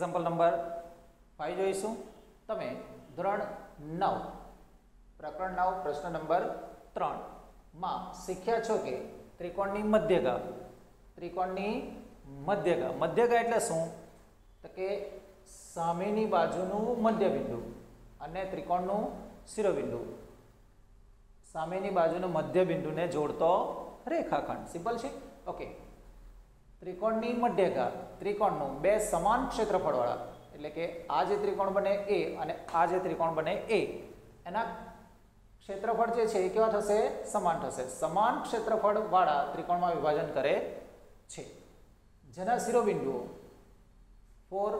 Example number 5 જોઈશું. તમે ધોરણ 9 પ્રકરણ 9 પ્રશ્ન નંબર 3 માં શીખ્યા છો કે ત્રિકોણની મધ્યગા. ત્રિકોણની મધ્યગા, મધ્યગા એટલે શું? તો કે સામેની બાજુનું મધ્યબિંદુ અને ત્રિકોણનું શિરોબિંદુ, સામેની બાજુનું મધ્યબિંદુને જોડતો રેખાખંડ. સિમ્પલ છે. ઓકે, ત્રિકોણની મધ્યગા, ત્રિકોણનું બે સમાન ક્ષેત્રફળવાળા, એટલે કે આ જે ત્રિકોણ બને એ અને આ જે ત્રિકોણ બને એ, એના ક્ષેત્રફળ જે છે એ કેવા થશે? સમાન થશે. સમાન ક્ષેત્રફળવાળા ત્રિકોણમાં વિભાજન કરે છે, જેના શિરોબિંદુઓ 4,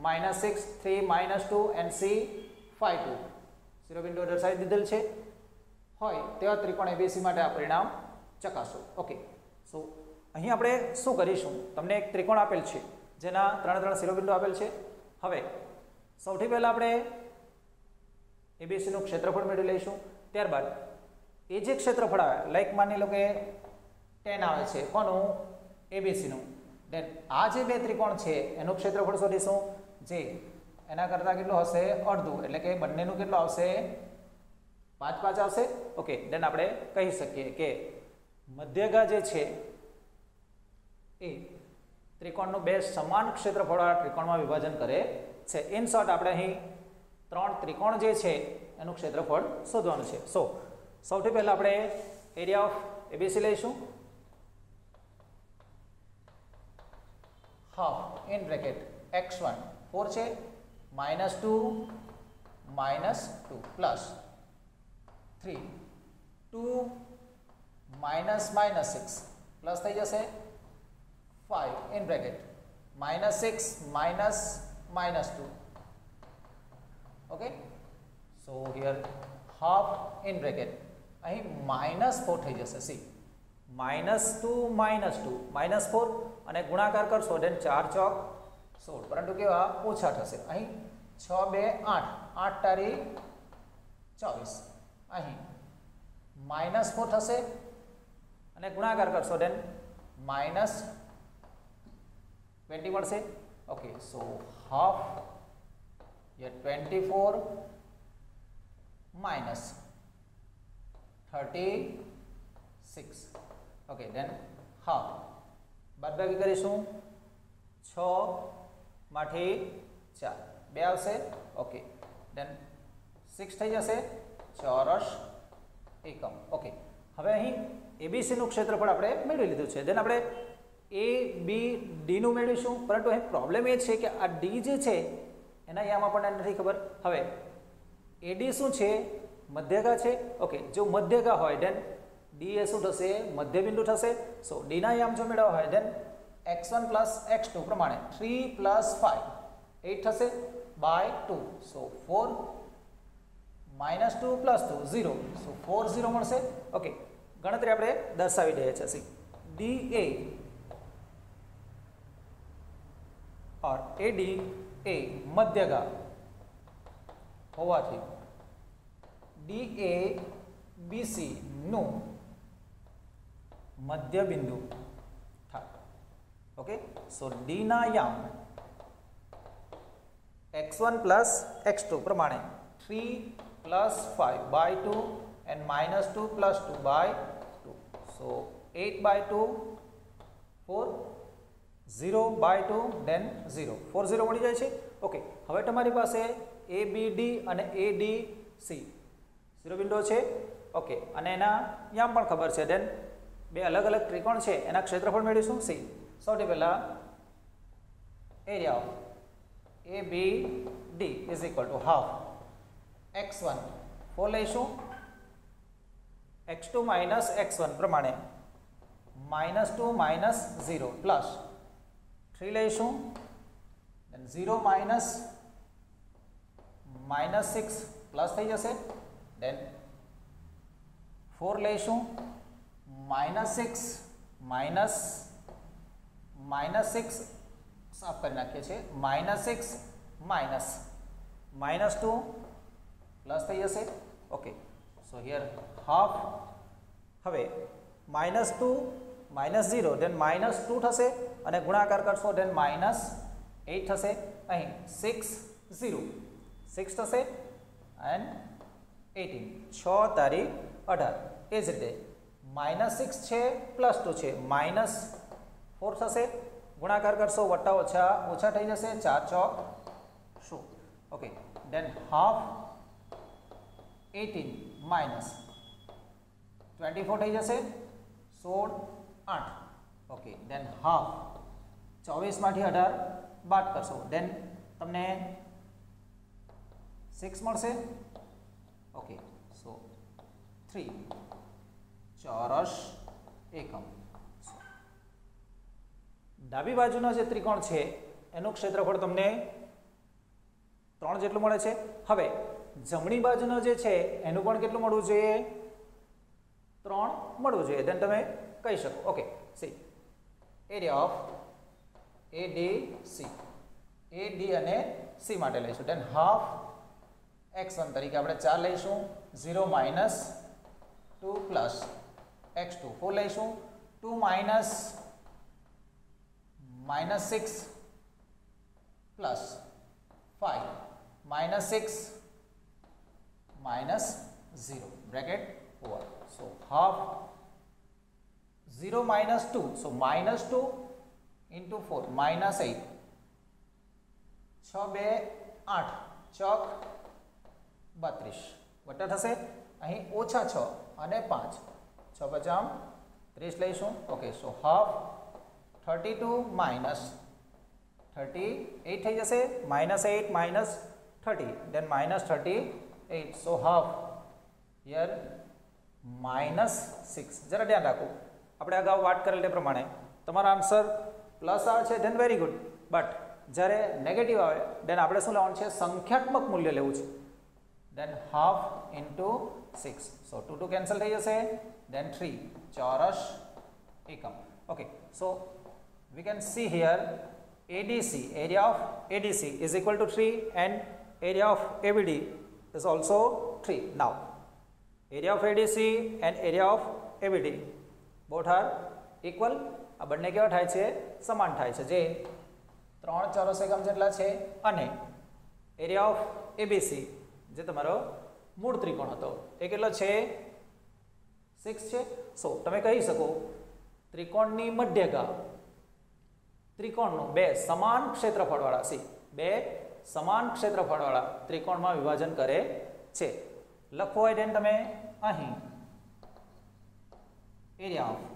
-6, 3, -2 and C 5, 2 શિરોબિંદુઓ દર્શાવી દીધેલ છે હોય તેવા ત્રિકોણ એબીસી માટે આ પરિણામ ચકાસો. ઓકે, સો અહીં આપણે શું કરીશું? તમને એક ત્રિકોણ આપેલ છે જેના 3 શિરોબિંદુ આપેલ છે. હવે સૌથી પહેલા આપણે એબીસીનું ક્ષેત્રફળ મેળવી લઈશું. ત્યારબાદ એ જે ક્ષેત્રફળ આવે, લાઈક માની લો કે 10 આવે છે કોનું? એબીસીનું. દેન આ જે બે ત્રિકોણ છે એનું ક્ષેત્રફળ શોધીશું, જે એના કરતાં કેટલું હશે? અડધું, એટલે કે બંનેનું કેટલું આવશે? 5, 5 આવશે. ઓકે, દેન આપણે કહી શકીએ કે મધ્યગા જે છે એ ત્રિકોણનું બે સમાન ક્ષેત્રફળવાળા ત્રિકોણમાં વિભાજન કરે છે. ઇન શોર્ટ આપણે અહીં 3 ત્રિકોણ જે છે એનું ક્ષેત્રફળ શોધવાનું છે. સો સૌથી પહેલા આપણે એરિયા ઓફ એબીસી લઈશું. હાફ ઇન બ્રેકેટ x1 4 છે, -2 -2 પ્લસ 3 2 -6 પ્લસ થઈ જશે 5 in bracket -6 -2. Okay, so here half in bracket અહીં -4 થઈ જશે. સી -2 -4 અને ગુણાકાર કરશો દેન 4 ચોક 16, પરંતુ કેવા? ઓછા થશે. અહીં 6 2 8, 8 તારી 24, અહીં -4 થશે અને ગુણાકાર કરશો દેન -20 મળશે. ઓકે, સો હાફ યે 24 -36. ઓકે, દેન હાફ બાદબાકી કરીશું. 6 માંથી 4 2 આવશે. ઓકે, દેન 6 થઈ જશે ચોરસ એકમ. ઓકે, હવે અહીં એબીસીનું ક્ષેત્રફળ આપણે મેળવી લીધું છે. દેન આપણે એ બી ડીનું મેળવીશું, પરંતુ અહીં પ્રોબ્લેમ એ છે કે આ ડી જે છે એના યામ આપણને નથી ખબર. હવે એડી શું છે? મધ્યગા છે. ઓકે, જો મધ્યગા હોય દેન ડી એ શું થશે? મધ્યબિંદુ થશે. સો ડીના યામ જો મેળવવા હોય દેન x1 + x2 પ્રમાણે 3 + 5 8 થશે બાય 2. સો 4 -2 + 2 0, સો 4 0 મળશે. ઓકે, ગણતરી આપણે દર્શાવી દઈએ છીએ. સી ડી એ और AD એ મધ્યગા હોવાથી DABC નું મધ્યબિંદુ થાય. ઓકે, સો D ના યામ x1 + x2 પ્રમાણે 3 + 5 by 2 and -2 + 2 by 2, so 8 by 2 4 0 by 2 then 0 4 0 મળી જાય છે. ઓકે, હવે તમારી પાસે ABD અને ADC શિરોબિંદુઓ છે. ઓકે, અને એના યામ પણ ખબર છે. દેન બે અલગ અલગ ત્રિકોણ છે એના ક્ષેત્રફળ મેળવીશું. સી સૌથી પહેલા area of ABD is equal two half x1 4 લઈશું, x2 - x1 પ્રમાણે -2 -0 પ્લસ 3 લઈશું, then 0 -6 પ્લસ થઈ જશે, then 4 લઈશું, -6 સાફ કરી નાખીએ છીએ, -6 -2 પ્લસ થઈ જશે. Okay, so here half. હવે -2 -0 then -2 થશે અને ગુણાકાર કરશો then -8 થશે અહીં 6 0 6 થશે એન્ડ 18 6 તારી 18 એ જ રીતે -6 છે +2 છે -4 થશે ગુણાકાર કરશો વત્તા ઓછા થઈ જશે 4 ચોક 16 ઓકે then half 18 minus 24 થઈ જશે 16 8 ઓકે then half 24 માંથી 18 બાદ કરશો then તમને 6 મળશે ઓકે સો 3 ચોરસ એકમ ડાબી બાજુનો જે ત્રિકોણ છે એનું ક્ષેત્રફળ તમને 3 જેટલું મળે છે હવે જમણી બાજુનો જે છે એનું પણ કેટલું મળવું જોઈએ 3 મળવું જોઈએ then તમે કહી શકો okay C area of ADC AD અને C માટે લઈશું then half x1 તરીકે આપણે 4 લઈશું 0 - 2 plus x2 4 લઈશું 2 minus -6 plus 5 -6 minus 0 bracket over so half 0 minus 2 so -2 into 4 -8 6 2 8 ચોક 32 વટા થશે અહીં ઓછા 6 અને 5 6 50 30 લઈશું ઓકે સો હાફ 32 minus 38 થઈ જશે -8 minus 30 then minus 38 so half here -6 જરા ધ્યાન રાખો આપણે અગાઉ વાત કરેલ તે પ્રમાણે તમારો આન્સર પ્લસ આવે છે then very good બટ જ્યારે નેગેટિવ આવે then આપણે શું લેવાનું છે સંખ્યાત્મક મૂલ્ય લેવું છે then half into 6 so 2 2 cancel થઈ જશે then 3 ચોરસ એકમ okay so we can see here ADC area of ADC is equal to 3 and area of ABD is also 3 now area of ADC and area of ABD both are equal આ બંને કેવા થાય છે સમાન થાય છે જે 3 ચોરસ એકમ જેટલા છે અને એરિયા ઓફ ABC જે તમારો મૂળ ત્રિકોણ હતો એ કેટલો છે 6 છે સો તમે કહી શકો ત્રિકોણની મધ્યગા ત્રિકોણનું બે સમાન ક્ષેત્રફળવાળા બે સમાન ક્ષેત્રફળવાળા ત્રિકોણમાં વિભાજન કરે છે લખવું હોય તેને તમે અહીં area of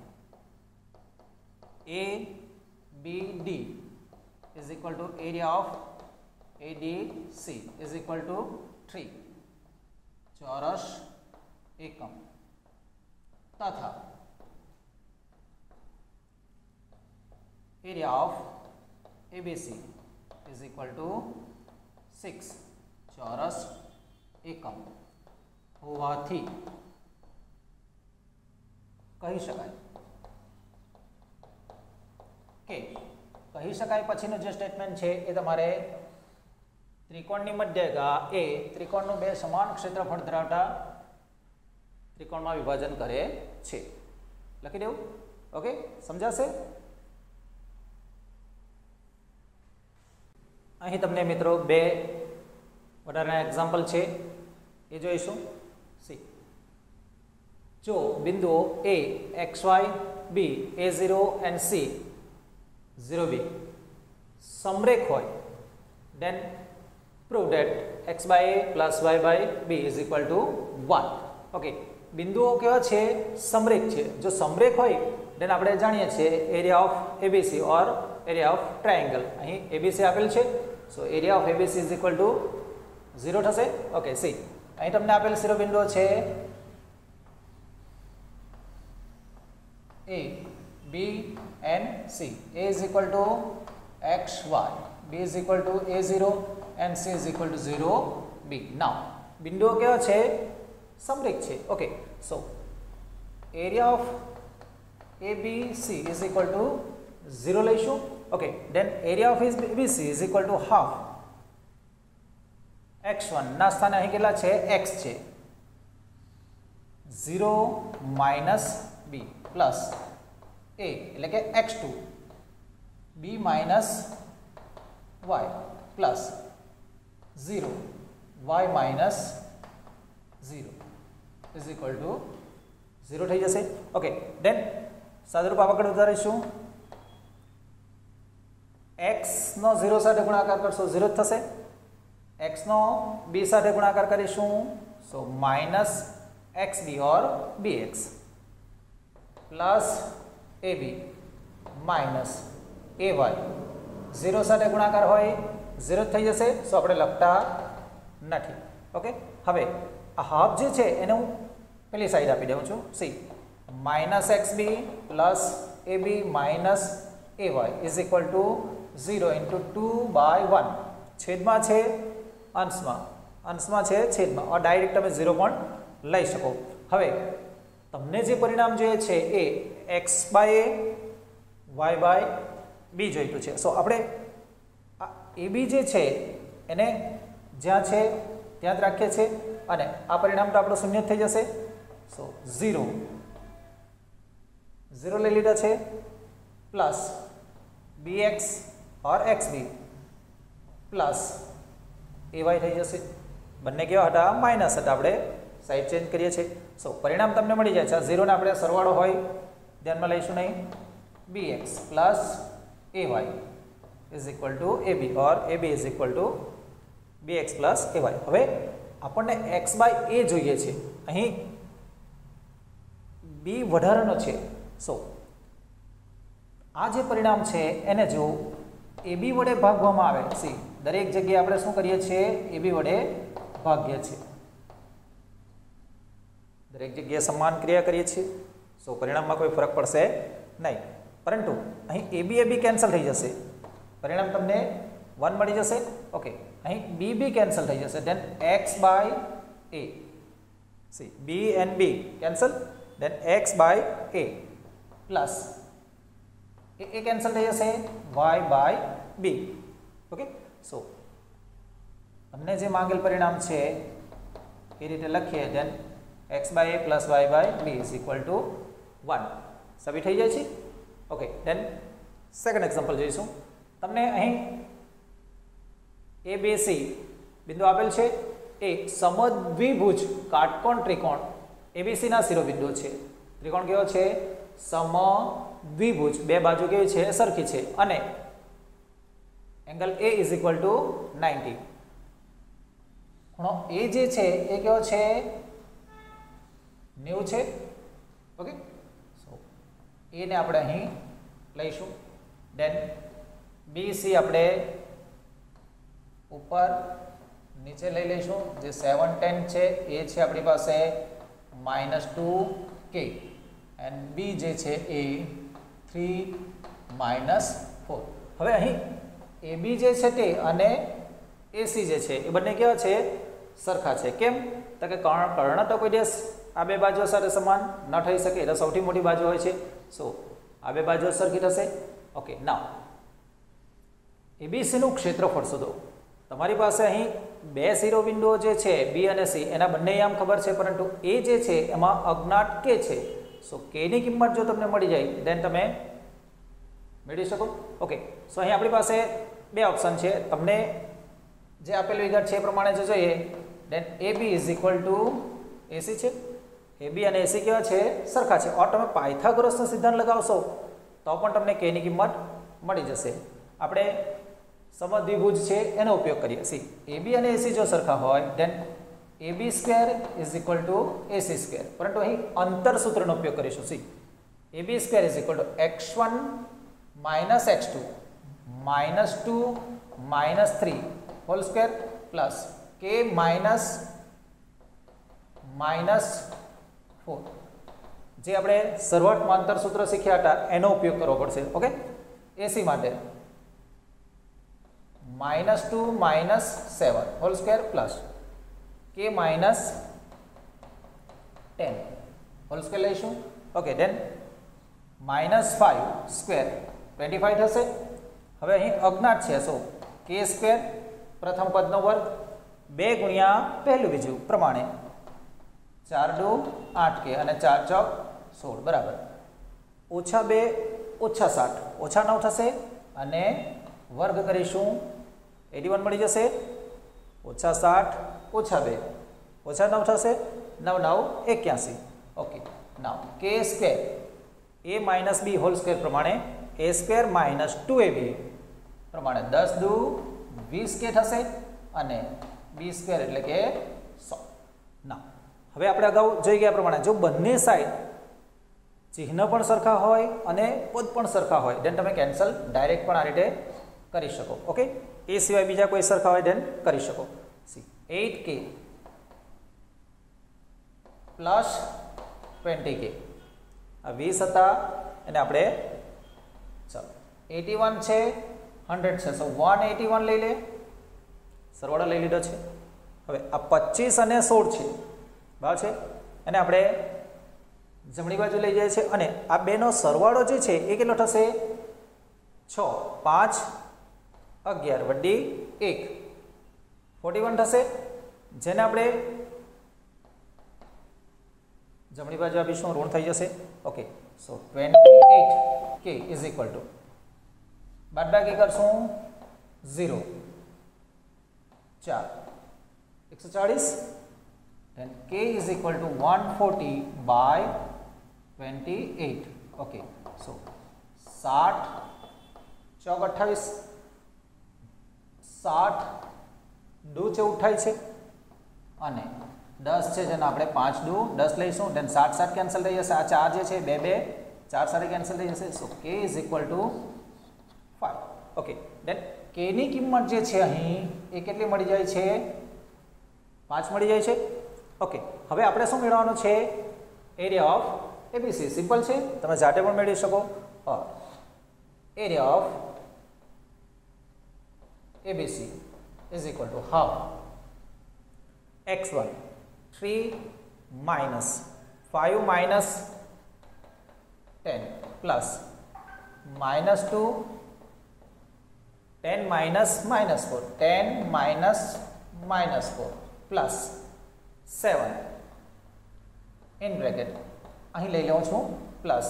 ABD is equal to area of ADC is equal to 3 ચોરસ એકમ તથા area of ABC is equal to 6 ચોરસ એકમ હોવાથી કહી શકાય કે કહી શકાય પછીનું જે સ્ટેટમેન્ટ છે એ તમારે ત્રિકોણની મધ્યગા એ ત્રિકોણનું બે સમાન ક્ષેત્રફળ ધરાવતા ત્રિકોણમાં વિભાજન કરે છે લખી દેવું ઓકે સમજાશે અહીં તમને મિત્રો બે વધારાના એક્ઝામ્પલ છે એ જોઈશું સી જો બિંદુઓ A XY B A0 and C 0B સમરેખ હોય then prove that x by A plus y by B is equal to 1 okay બિંદુઓ કેવા છે સમરેખ છે જો સમરેખ હોય then આપણે જાણીએ છીએ area of ABC or area of triangle અહીં ABC આપેલ છે so area of ABC is equal to 0 થશે ઓકે સી અહીં તમને આપેલ શિરોબિંદુઓ છે A B and C A is equal to XY B is equal to A0 and C is equal to 0B now બિંદુઓ કેવા છે સમરેખ છે okay so area of ABC is equal to 0 લઈશું okay then area of ABC is equal to half x1 ના સ્થાને અહીં કેટલા છે x છે 0 minus b plus a એટલે કે x2 b minus y plus 0 y minus 0 is equal two 0 થઈ જશે. ઓકે, દેન સાદુરૂપ આગળ વધારીશું. x નો 0 સાથે ગુણાકાર કરશો 0 જ થશે. x નો b સાથે ગુણાકાર કરીશું સો માઇનસ xb ઓર bx plus ab minus ay 0 સાથે ગુણાકાર હોય 0 થઈ જશે. સો આપણે લખતા નથી. ઓકે, હવે આ હાફ જે છે એને હું પેલી સાઈડ આપી દઉં છું. C minus xb plus ab minus ay is equal two 0 into 2/1 છેદમાં છે અંશમાં છે છેદમાં, और ડાયરેક્ટ તમે 0 પણ લઈ શકો. હવે તમને જે પરિણામ જોઈએ છે એ x/a y/b જોઈતું છે. સો આપણે આ ab જે છે એને જ્યાં છે ત્યાં જ રાખીએ છીએ અને આ પરિણામ તો આપણું શૂન્ય થઈ જશે. સો 0 લઈ લીધા છે પ્લસ bx और xb પ્લસ ay થઈ જશે. બંને કેવા હતા? માઇનસ હતા. આપણે સાઈડ ચેન્જ કરીએ છીએ. સો પરિણામ તમને મળી જાય છે. આ 0 ને આપણે સરવાળો હોય ધ્યાનમાં લઈશું નહીં. bx plus ay is equal two ab or ab is equal two bx plus ay. હવે આપણને x/a જોઈએ છે. અહીં b વધારાનો છે. સો આ જે પરિણામ છે એને જો ab વડે ભાગવામાં આવે, સી દરેક જગ્યાએ આપણે શું કરીએ છીએ? ab વડે ભાગ્ય છે. દરેક જગ્યાએ સમાન ક્રિયા કરીએ છીએ. સો પરિણામમાં કોઈ ફરક પડશે નહીં. પરંતુ અહીં ab કેન્સલ થઈ જશે. પરિણામ તમને 1 મળી જશે. ઓકે, અહીં b કેન્સલ થઈ જશે. Then x/a, see b and b cancel, then x/a plus એ કેન્સલ થઈ જશે y/b. ઓકે, સો તમને જે માંગેલ પરિણામ છે એ રીતે લખીએ. Then x/a plus y/b is equal to 1. સભી થઈ જાય છે. ઓકે, ધેન સેકન્ડ એક્ઝામ્પલ જોઈશું. તમને અહીં abc બિંદુ આપેલ છે. એ સમદ્વિભુજ કાટકોણ ત્રિકોણ abc ના શિરોબિંદુ છે. ત્રિકોણ કેવો છે? સમદ્વિભુજ, બે બાજુ કેવી છે? સરખી છે. અને angle a is equal two 90. ખૂણો a જે છે એ કેવો છે? 90 છે. ઓકે, સો a ને આપણે અહીં લઈશું. દેન bc આપણે ઉપર નીચે લઈ લઈશું. જે 710 છે એ છે આપણી પાસે -2k એન્ડ b જે છે એ 3 -4. હવે અહીં ab જે છે તે અને ac જે છે એ બંને કેવા છે? સરખા છે. કેમ? તો કે કર્ણ તો કોઈ દિવસ આ બે બાજુઓ સાથે સમાન ન થઈ શકે. એટલે સૌથી મોટી બાજુ હોય છે. સો આ બે બાજુઓ સરખી થશે. ઓકે, નાવ abc નું ક્ષેત્રફળ શોધો. તમારી પાસે અહીં બે શિરોબિંદુઓ જે છે b અને c એના બંને આમ ખબર છે, પરંતુ a જે છે એમાં અજ્ઞાત k છે. સો k ની કિંમત જો તમને મળી જાય દેન તમે મેળવી શકો. ઓકે, સો અહીં આપણી પાસે બે ઓપ્શન છે. તમને જે આપેલ વિગત છે એ પ્રમાણે જો જોઈએ દેન ab is equal two ac છે. ab અને ac કેવા છે? સરખા છે. ઓર તમે પાયથાગોરસનો સિદ્ધાંત લગાવશો તો પણ તમને k ની કિંમત મળી જશે. આપણે સમદ્વિભુજ છે એનો ઉપયોગ કરીએ. સી ab અને ac જો સરખા હોય દેન ab square is equal two ac square. પરંતુ અહીં અંતર સૂત્રનો ઉપયોગ કરીશું. C ab square is equal two x1 minus x2 -2 -3 whole square plus k minus -4. જે આપણે શરૂઆતમાં અંતર સૂત્ર શીખ્યા હતા એનો ઉપયોગ કરવો પડશે. ઓકે, ac માટે -2 -7 whole square plus k -10 whole square લઈશું. ઓકે, દેન -5 સ્ક્વેર 25 થશે. હવે અહીં અજ્ઞાત છે. સો k સ્ક્વેર પ્રથમ પદનો વર્ગ 2 ગુણ્યા પહેલું બીજું પ્રમાણે 4 દુ 8k અને 4 ચોક 16 બરાબર -2 -7 -9 થશે અને વર્ગ કરીશું 81 મળી જશે, ઓછા 60 ઓછા 2 ઓછા 9 થશે, 9 9 81. ઓકે, નાવ કે square a minus B whole square પ્રમાણે a સ્ક્વેર માઇનસ 2ab પ્રમાણે 10 દુ 20 કે થશે અને b સ્ક્વેર એટલે કે 100. ના હવે આપણે અગાઉ જોઈ ગયા પ્રમાણે જો બંને સાઈડ ચિહ્ન પણ સરખા હોય અને પદ પણ સરખા હોય દેન તમે કેન્સલ ડાયરેક્ટ પણ આ રીતે કરી શકો. ઓકે, એ સિવાય બીજા કોઈ સરખા હોય દેન કરી શકો. સી 8k પ્લસ 20k આ 20 હતા અને આપણે ચાલો 81 છે 100 છે, સો 181 લઈ લે, સરવાળો લઈ લીધો છે. હવે આ 25 અને 16 છે બરાબર છે, અને આપણે જમણી બાજુ લઈ જાય છે અને આ બેનો સરવાળો જે છે એ કેટલો થશે? 6 5 11 વડી 1 41 થશે, જેને આપણે જમણી બાજુ આપીશું ઋણ થઈ જશે. Okay, so 28k is equal two બાદબાકી કરશું 0 4 140 then k is equal to 140 by 28. okay, so 60 ચોક 28 60 દુ 14 થાય છે અને 10 છે જેને આપણે 5 દુ 10 લઈશું then 60 60 કેન્સલ થઈ જશે, આ 4 જે છે 2 2 4 સાથે કેન્સલ થઈ જશે, so k is equal to 5. Okay, then k ની કિંમત જે છે અહીં એ કેટલી મળી જાય છે? 5 મળી જાય છે. ઓકે, હવે આપણે શું મેળવવાનું છે? Area of ABC. સિમ્પલ છે, તમે જાતે પણ મેળવી શકો. Area of ABC is equal two half x1 3 minus 5 minus 10 plus minus 2 10 minus minus 4 10 minus minus 4 plus 7 in bracket અહીં લઈ લઉં છું plus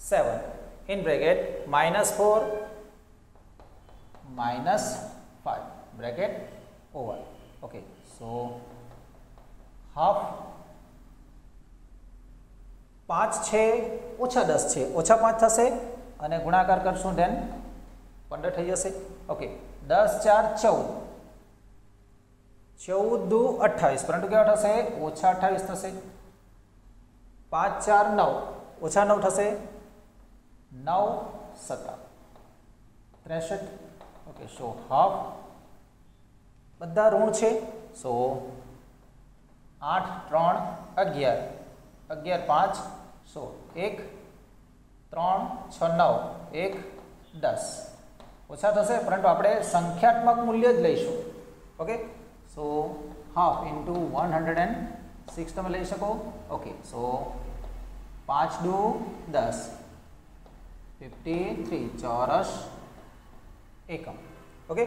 7 in bracket minus 4 minus 5 bracket over. okay, so half 5 છે ઓછા 10 છે, ઓછા 5 થશે અને ગુણાકાર કરશું then 15 થઈ જશે. ઓકે, 10 4 14 14 દુ 28 પરંતુ કેવા થશે? ઓછા 28 થશે. 5 4 9 ઓછા 9 થશે, 9 7 63. ઓકે, સો હાફ બધા ઋણ છે, સો 8 3 11 11 5 સો 1 3 6 9 1 10 ઓછા થશે પરંતુ આપણે સંખ્યાત્મક મૂલ્ય જ લઈશું. ઓકે, સો હાફ ઇન્ટુ 106 તમે લઈ શકો. ઓકે, સો 5 દુ 10 53 ચોરસ એકમ. ઓકે,